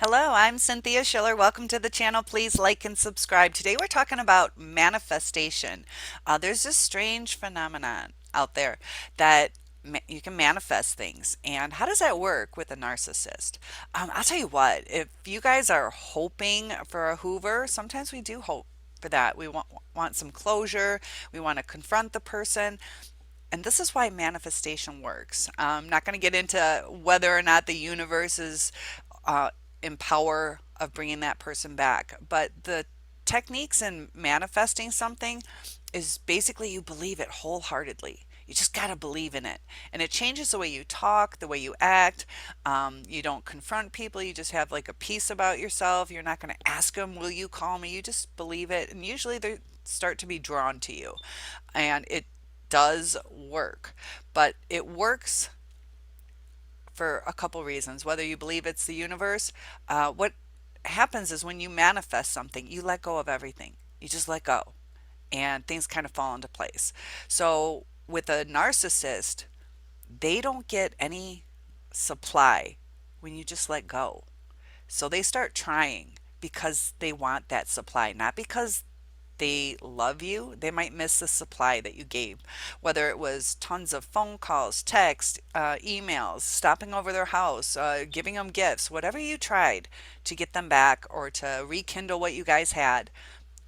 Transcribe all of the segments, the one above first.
Hello, I'm Cynthia Schiller. Welcome to the channel. Please like and subscribe. Today we're talking about manifestation. There's this strange phenomenon out there that you can manifest things. And how does that work with a narcissist? I'll tell you what, if you guys are hoping for a Hoover, sometimes we do hope for that. We want some closure, we want to confront the person. And this is why manifestation works. I'm not going to get into whether or not the universe is uh, in power of bringing that person back. But the techniques in manifesting something is basically you believe it wholeheartedly. You just got to believe in it. And it changes the way you talk, the way you act. You don't confront people. You just have like a peace about yourself. You're not going to ask them, will you call me? You just believe it. And usually they start to be drawn to you. And it does work. But it works for a couple reasons. Whether you believe it's the universe, what happens is when you manifest something, you let go of everything. You just let go, and things kind of fall into place. So with a narcissist, they don't get any supply when you just let go. So they start trying because they want that supply, not because they love you. They might miss the supply that you gave, whether it was tons of phone calls, text, emails, stopping over their house, giving them gifts, whatever you tried to get them back or to rekindle what you guys had.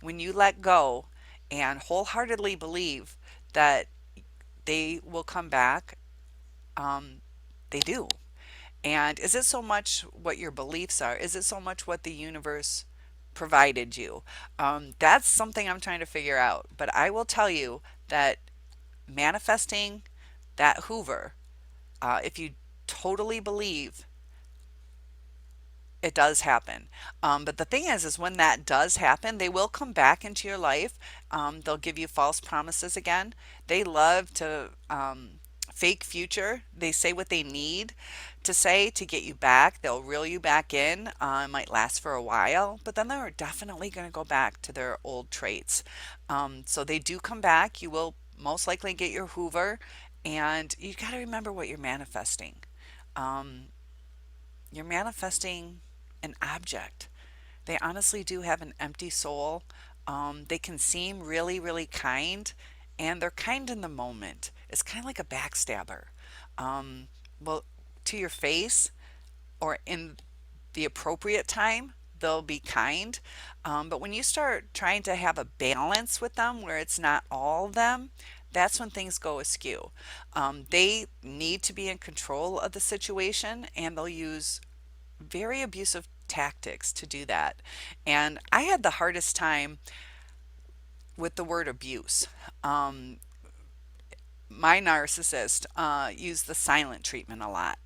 When you let go and wholeheartedly believe that they will come back, um, they do. And is it so much what your beliefs are? Is it so much what the universe provided you? That's something I'm trying to figure out. But I will tell you that manifesting that Hoover, if you totally believe, it does happen. But the thing is when that does happen, they will come back into your life. They'll give you false promises again. They love to fake future. They say what they need to say to get you back. They'll reel you back in. It might last for a while, but then they're definitely going to go back to their old traits. So they do come back. You will most likely get your Hoover, and you got to remember what you're manifesting. Um, you're manifesting an object. They honestly do have an empty soul. They can seem really, really kind, and they're kind in the moment. It's kind of like a backstabber. Um, well, to your face or in the appropriate time, they'll be kind. But when you start trying to have a balance with them where it's not all them, that's when things go askew. They need to be in control of the situation, and they'll use very abusive tactics to do that. And I had the hardest time with the word abuse. Um, my narcissist used the silent treatment a lot,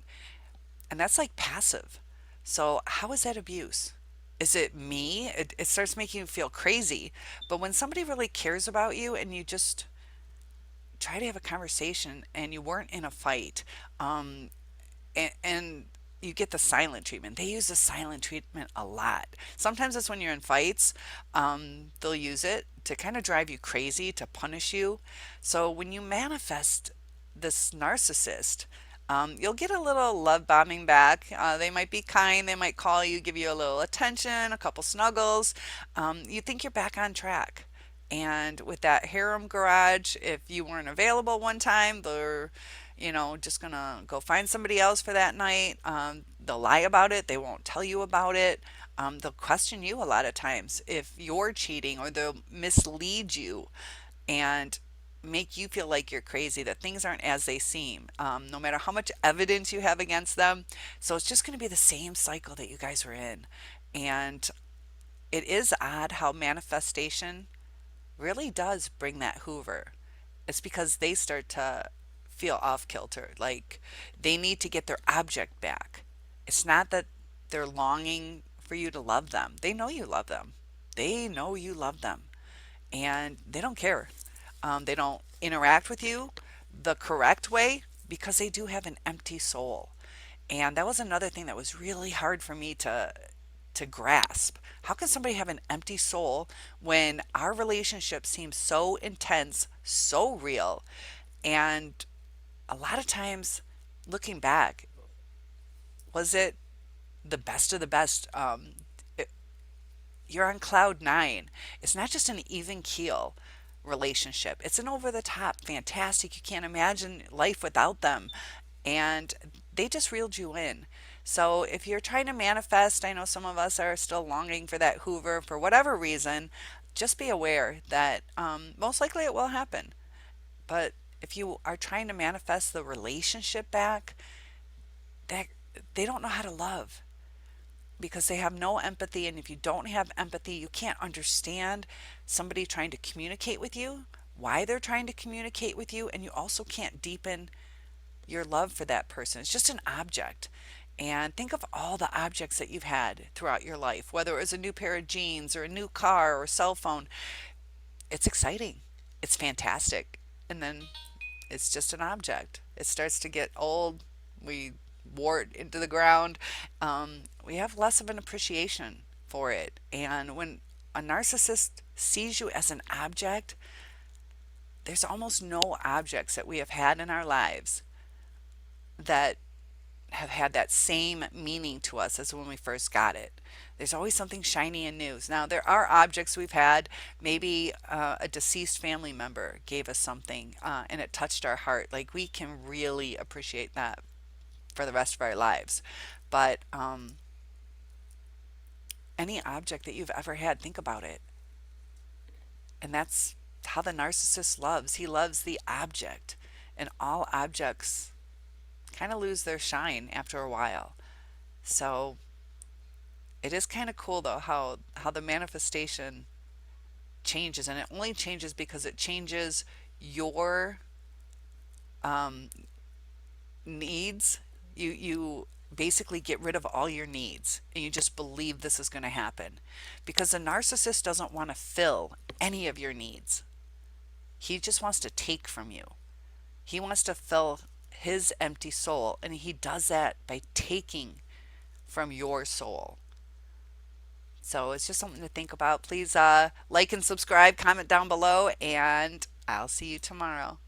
and that's like passive. So, how is that abuse? Is it me? It starts making you feel crazy. But when somebody really cares about you and you just try to have a conversation and you weren't in a fight, um, and you get the silent treatment. They use the silent treatment a lot. Sometimes it's when you're in fights. They'll use it to kind of drive you crazy, to punish you. So when you manifest this narcissist, you'll get a little love bombing back. They might be kind. They might call you, give you a little attention, a couple snuggles. You think you're back on track. And with that harem garage, if you weren't available one time, they're just gonna go find somebody else for that night. They'll lie about it. They won't tell you about it. They'll question you a lot of times if you're cheating, or they'll mislead you and make you feel like you're crazy, that things aren't as they seem, no matter how much evidence you have against them. So it's just going to be the same cycle that you guys were in. And it is odd how manifestation really does bring that Hoover. It's because they start to feel off kilter, like they need to get their object back. It's not that they're longing for you to love them. They know you love them. They know you love them, and they don't care. They don't interact with you the correct way because they do have an empty soul. And that was another thing that was really hard for me to grasp. How can somebody have an empty soul when our relationship seems so intense, so real? And a lot of times, looking back, was it the best of the best. It, you're on cloud nine. It's not just an even keel relationship, it's an over the top, fantastic. You can't imagine life without them. And they just reeled you in. So if you're trying to manifest, I know some of us are still longing for that Hoover for whatever reason, just be aware that most likely it will happen. But if you are trying to manifest the relationship back, that they don't know how to love because they have no empathy. And if you don't have empathy, you can't understand somebody trying to communicate with you, why they're trying to communicate with you, and you also can't deepen your love for that person. It's just an object. And think of all the objects that you've had throughout your life, whether it was a new pair of jeans or a new car or a cell phone. It's exciting. It's fantastic. And then it's just an object. It starts to get old. We wore it into the ground. We have less of an appreciation for it. And when a narcissist sees you as an object, there's almost no objects that we have had in our lives that have had that same meaning to us as when we first got it. There's always something shiny and new. Now, there are objects we've had. Maybe a deceased family member gave us something and it touched our heart. Like we can really appreciate that for the rest of our lives. But any object that you've ever had, think about it. And that's how the narcissist loves. He loves the object. And all objects kind of lose their shine after a while. So it is kind of cool though how the manifestation changes, and it only changes because it changes your um, needs. You basically get rid of all your needs and you just believe this is going to happen because the narcissist doesn't want to fill any of your needs. He just wants to take from you. He wants to fill his empty soul, and he does that by taking from your soul. So it's just something to think about. Please like and subscribe, comment down below, and I'll see you tomorrow.